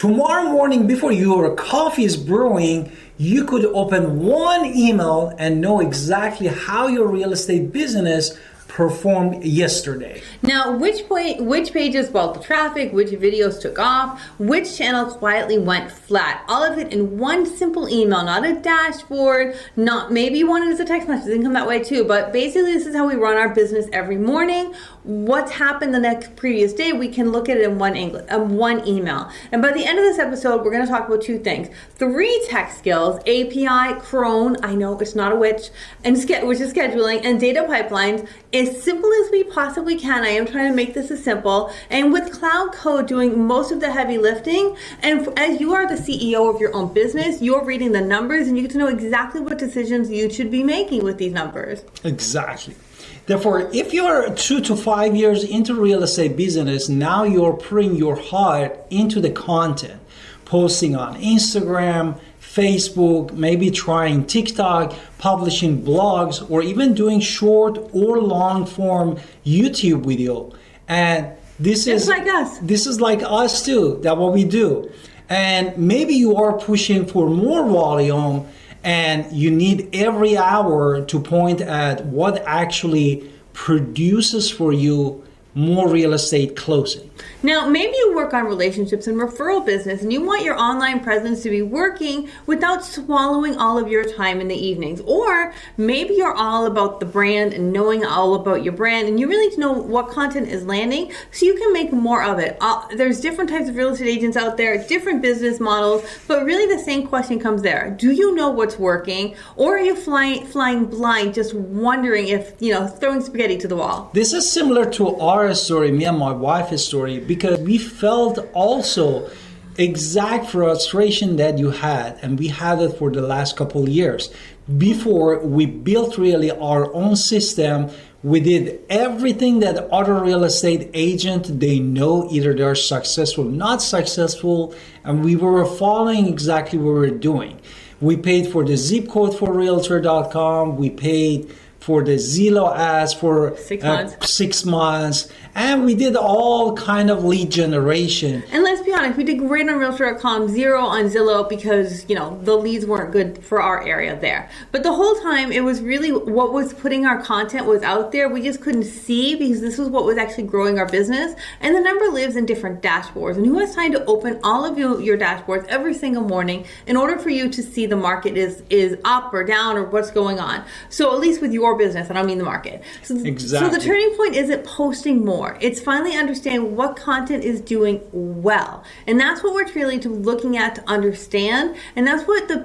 Tomorrow morning, before your coffee is brewing, you could open one email and know exactly how your real estate business performed yesterday. Now, which pages brought the traffic, which videos took off, which channel quietly went flat. All of it in one simple email, not a dashboard, not maybe you want it as a text message, it can come that way too, but basically this is how we run our business every morning. What's happened the next previous day, we can look at it in one email. And by the end of this episode, we're going to talk about two things. 3 tech skills, API, Crone, I know it's not a witch, and which is scheduling, and data pipelines, as simple as we possibly can. I am trying to make this as simple. And with Cloud Code doing most of the heavy lifting, and as you are the CEO of your own business, you're reading the numbers and you get to know exactly what decisions you should be making with these numbers. Exactly. Therefore, if you're 2 to 5 years into real estate business, now you're putting your heart into the content, posting on Instagram, Facebook, maybe trying TikTok, publishing blogs, or even doing short or long form YouTube video. And this is like us. This is like us too. That's what we do. And maybe you are pushing for more volume and you need every hour to point at what actually produces for you more real estate closing. Now, maybe you work on relationships and referral business and you want your online presence to be working without swallowing all of your time in the evenings. Or maybe you're all about the brand and knowing all about your brand and you really need to know what content is landing so you can make more of it. There's different types of real estate agents out there, different business models, but really the same question comes there. Do you know what's working, or are you flying blind, just wondering if, throwing spaghetti to the wall? This is similar to our story, me and my wife's story, because we felt also exact frustration that you had, and we had it for the last couple of years. Before we built really our own system, we did everything that other real estate agent, they know, either they're successful, not successful, and we were following exactly what we were doing. We paid for the zip code for Realtor.com, we paid for the Zillow ads for 6 months. And we did all kind of lead generation. And let's be honest, we did great on Realtor.com, 0 on Zillow because, the leads weren't good for our area there. But the whole time it was really what was putting our content was out there. We just couldn't see because this was what was actually growing our business. And the number lives in different dashboards. And who has time to open all of your dashboards every single morning in order for you to see the market is up or down or what's going on? So at least with your business, I don't mean the market. Exactly. So the turning point isn't posting more. It's finally understanding what content is doing well. And that's what we're really looking at to understand. And that's what the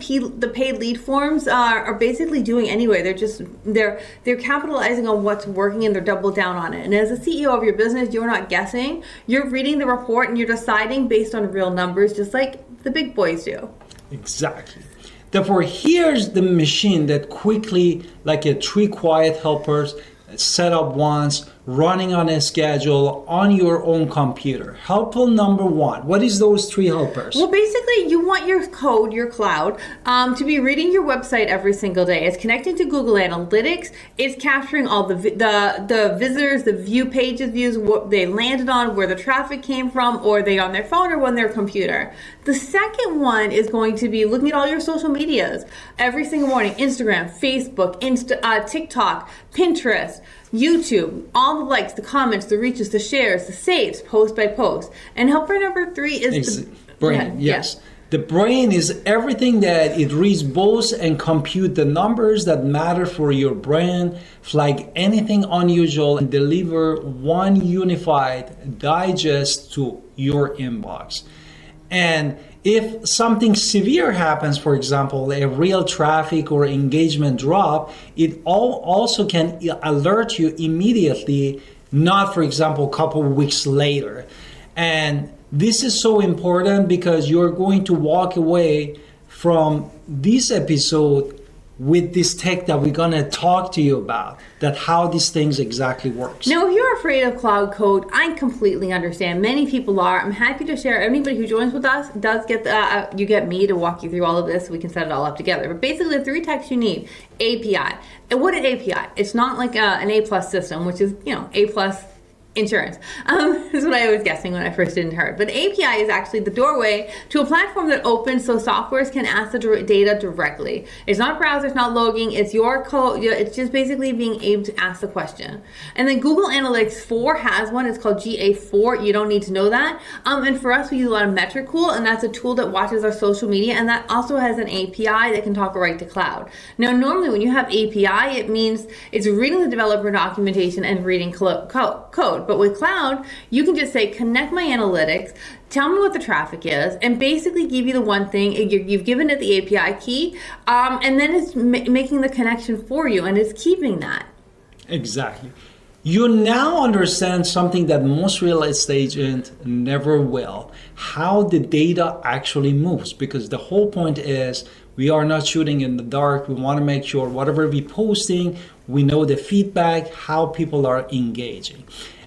paid lead forms are basically doing anyway. They're capitalizing on what's working and they're double down on it. And as a CEO of your business, you're not guessing. You're reading the report and you're deciding based on real numbers, just like the big boys do. Exactly. Therefore, here's the machine that quickly, like 3 quiet helpers, set up once, running on a schedule on your own computer. Helpful number 1. What is those 3 helpers? Well, basically, you want your code, your cloud, to be reading your website every single day. It's connecting to Google Analytics. It's capturing all the visitors, the view pages views, what they landed on, where the traffic came from, or they on their phone or on their computer. The second one is going to be looking at all your social medias every single morning: Instagram, Facebook, TikTok, Pinterest, YouTube, all the likes, the comments, the reaches, the shares, the saves, post by post. And helper number 3 is the brain. Yes. The brain is everything that it reads both and compute the numbers that matter for your brand, flag anything unusual, and deliver one unified digest to your inbox. And if something severe happens, for example, a real traffic or engagement drop, it also can alert you immediately, not, for example, a couple of weeks later. And this is so important because you're going to walk away from this episode with this tech that we're going to talk to you about, that how these things exactly works. Now, if you're afraid of Cloud Code, I completely understand. Many people are. I'm happy to share. Anybody who joins with us does get you get me to walk you through all of this. So we can set it all up together. But basically, the 3 techs you need: API. And what is API? It's not like an A+ system, which is A+ Insurance. That's what I was guessing when I first didn't hear it. But API is actually the doorway to a platform that opens so softwares can ask the data directly. It's not a browser, it's not logging, it's your code. It's just basically being able to ask the question. And then Google Analytics 4 has one. It's called GA4. You don't need to know that. And for us, we use a lot of Metricool, and that's a tool that watches our social media, and that also has an API that can talk right to cloud. Now, normally when you have API, it means it's reading the developer documentation and reading code. But with cloud, you can just say, connect my analytics, tell me what the traffic is, and basically give you the one thing. You've given it the API key, and then it's making the connection for you, and it's keeping that. Exactly. You now understand something that most real estate agents never will, how the data actually moves, because the whole point is we are not shooting in the dark. We want to make sure whatever we're posting, we know the feedback, how people are engaging.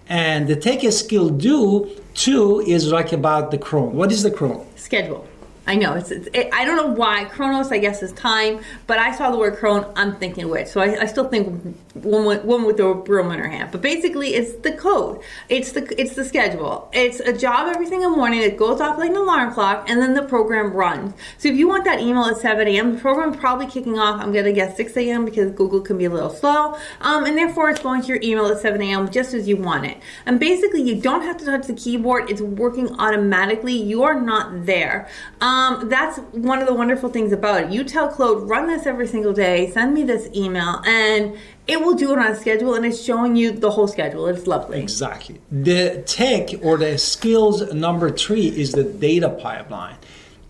And the take a skill do too is like about the Chrome. What is the Chrome? Schedule. I know, I don't know why. Chronos, I guess, is time, but I saw the word Chrome, I'm thinking which. So I still think one with the broom in her hand. But basically, it's the code. It's the schedule. It's a job every single morning that goes off like an alarm clock, and then the program runs. So if you want that email at 7 a.m., the program's probably kicking off, I'm going to guess 6 a.m. because Google can be a little slow. And therefore, it's going to your email at 7 a.m. just as you want it. And basically, you don't have to touch the keyboard. It's working automatically. You are not there. That's one of the wonderful things about it. You tell Claude, run this every single day, send me this email, and it will do it on a schedule, and it's showing you the whole schedule. It's lovely. Exactly. The tech or the skills number 3 is the data pipeline.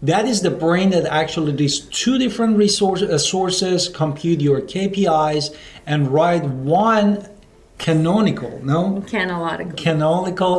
That is the brain that actually these two different sources compute your KPIs and write one canonical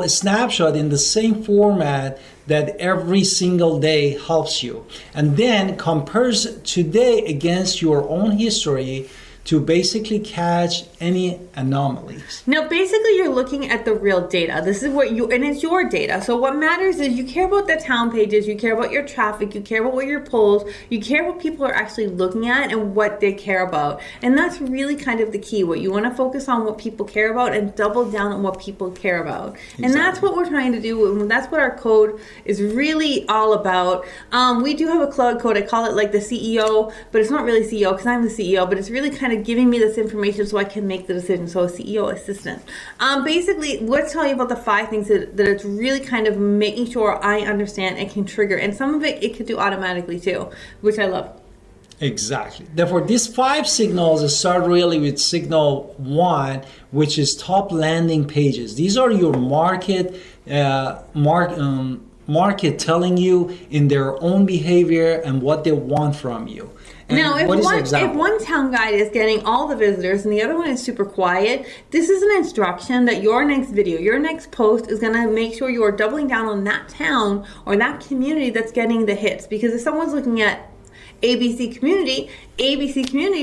snapshot in the same format that every single day helps you, and then compares today against your own history to basically catch any anomalies. Now, basically, you're looking at the real data. This is what and it's your data. So what matters is you care about the town pages, you care about your traffic, you care about what your polls, you care what people are actually looking at and what they care about. And that's really kind of the key. What you want to focus on what people care about and double down on what people care about. Exactly. And that's what we're trying to do. That's what our code is really all about. We do have a cloud code. I call it like the CEO, but it's not really CEO because I'm the CEO, but it's really kind of giving me this information so I can make the decision. So a CEO assistant. Basically, let's tell you about the 5 things that it's really kind of making sure I understand and can trigger. And some of it could do automatically too, which I love. Exactly. Therefore, these 5 signals start really with signal 1, which is top landing pages. These are your market telling you in their own behavior and what they want from you. And now, if one town guide is getting all the visitors and the other one is super quiet, this is an instruction that your next video, your next post is going to make sure you are doubling down on that town or that community that's getting the hits. Because if someone's looking at ABC community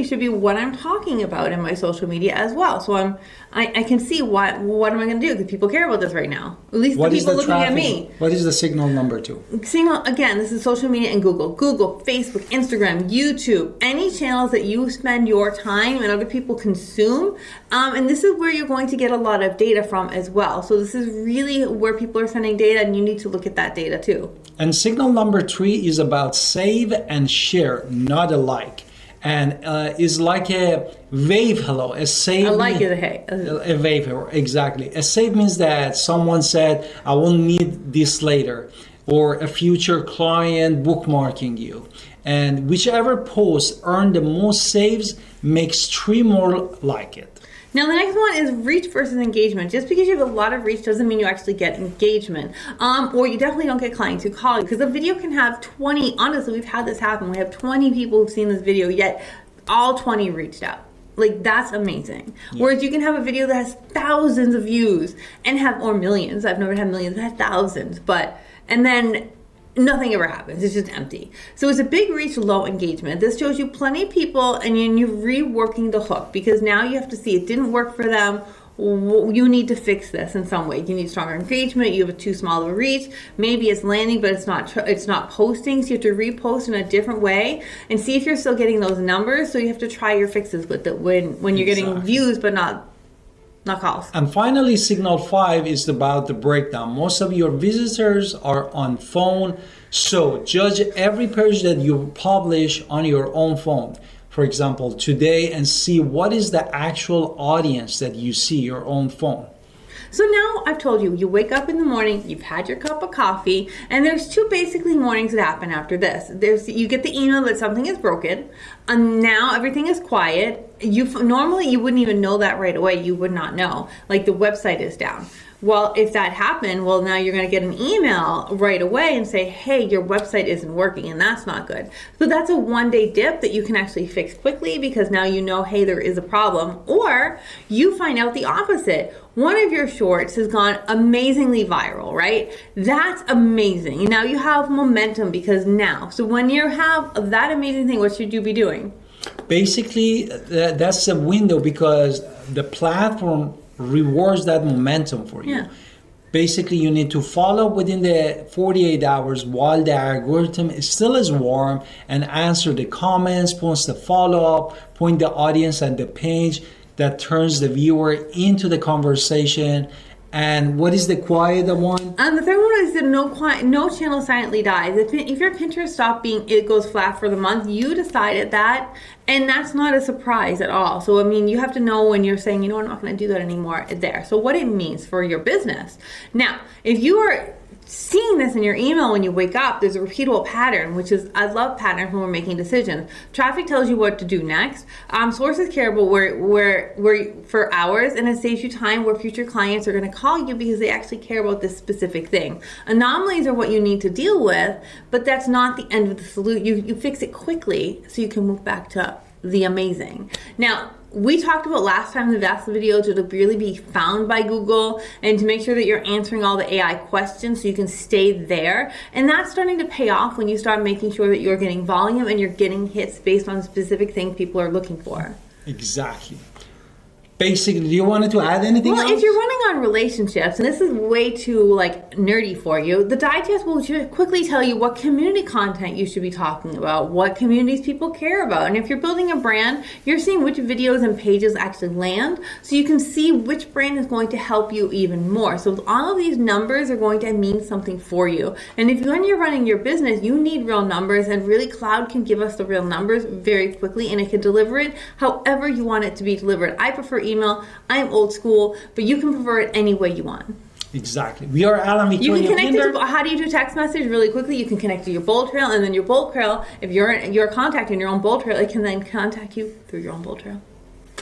should be what I'm talking about in my social media as well. So I can see what am I going to do because people care about this right now. At least the people looking at me. What is the signal number 2? Signal, again, this is social media and Google, Facebook, Instagram, YouTube, any channels that you spend your time and other people consume. And this is where you're going to get a lot of data from as well. So this is really where people are sending data, and you need to look at that data too. And signal number 3 is about save and share, not a like. And is like a wave hello. A save. I like it. Hey. A wave hello. Exactly. A save means that someone said, I will need this later. Or a future client bookmarking you. And whichever post earned the most saves makes 3 more like it. Now, the next one is reach versus engagement. Just because you have a lot of reach doesn't mean you actually get engagement. Or you definitely don't get clients who call you. Because a video can have 20, honestly, we've had this happen. We have 20 people who've seen this video, yet all 20 reached out. Like, that's amazing. Yeah. Whereas you can have a video that has thousands of views or millions. I've never had millions, I've had thousands. And then nothing ever happens. It's just empty. So it's a big reach, low engagement. This shows you plenty of people, and you're reworking the hook because now you have to see it didn't work for them. You need to fix this in some way. You need stronger engagement. You have a too small of a reach. Maybe it's landing, but it's not posting. So you have to repost in a different way and see if you're still getting those numbers. So you have to try your fixes with it when you're getting views, but not not calls. And finally, signal 5 is about the breakdown. Most of your visitors are on phone, so judge every page that you publish on your own phone. For example, today, and see what is the actual audience that you see your own phone. So now I've told you, you wake up in the morning, you've had your cup of coffee, and there's two basically mornings that happen after this. You get the email that something is broken, and now everything is quiet. Normally you wouldn't even know that right away. You would not know. Like the website is down. Well, if that happened, well, now you're going to get an email right away and say, hey, your website isn't working, and that's not good. So that's a one-day dip that you can actually fix quickly because now you know, hey, there is a problem. Or you find out the opposite. One of your shorts has gone amazingly viral, right? That's amazing. Now you have momentum because now. So when you have that amazing thing, what should you be doing? Basically, that's a window because the platform rewards that momentum for you. Yeah. Basically, you need to follow within the 48 hours while the algorithm still is warm and answer the comments, post the follow-up, point the audience at the page that turns the viewer into the conversation. And what is the quiet one? And the third one is that no channel silently dies. If your Pinterest it goes flat for the month, you decided that, and that's not a surprise at all. So, I mean, you have to know when you're saying, you know, I'm not going to do that anymore, there. So what it means for your business. Now, if you are seeing this in your email when you wake up, there's a repeatable pattern, which is, I love patterns when we're making decisions. Traffic tells you what to do next. Sources care about where for hours, and it saves you time where future clients are going to call you because they actually care about this specific thing. Anomalies are what you need to deal with, but that's not the end of the solution. You fix it quickly so you can move back to the amazing. Now, we talked about last time in the VAST video to really be found by Google and to make sure that you're answering all the AI questions so you can stay there. And that's starting to pay off when you start making sure that you're getting volume and you're getting hits based on specific things people are looking for. Exactly. Basically, do you want to add anything else? Well, if you're running on relationships, and this is way too nerdy for you, the digest will quickly tell you what community content you should be talking about, what communities people care about. And if you're building a brand, you're seeing which videos and pages actually land, so you can see which brand is going to help you even more. So all of these numbers are going to mean something for you. And when you're running your business, you need real numbers, and really Cloud can give us the real numbers very quickly, and it can deliver it however you want it to be delivered. I prefer email. I'm old school, but you can prefer it any way you want. Exactly. We are Alan Victoria. You can connect Pinder. it to, how do you do text message really quickly? You can connect to your Bold Trail, and then your Bold Trail, if you're contacting your own Bold Trail, it can then contact you through your own Bold Trail.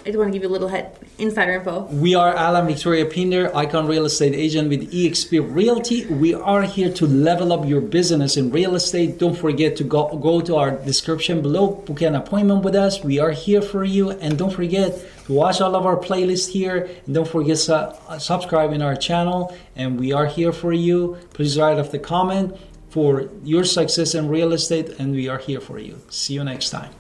I just want to give you a little insider info. We are Alan Victoria Pinder, Icon Real Estate Agent with eXp Realty. We are here to level up your business in real estate. Don't forget to go to our description below, book an appointment with us. We are here for you. And don't forget to watch all of our playlists here. And don't forget to subscribe in our channel. And we are here for you. Please write off the comment for your success in real estate. And we are here for you. See you next time.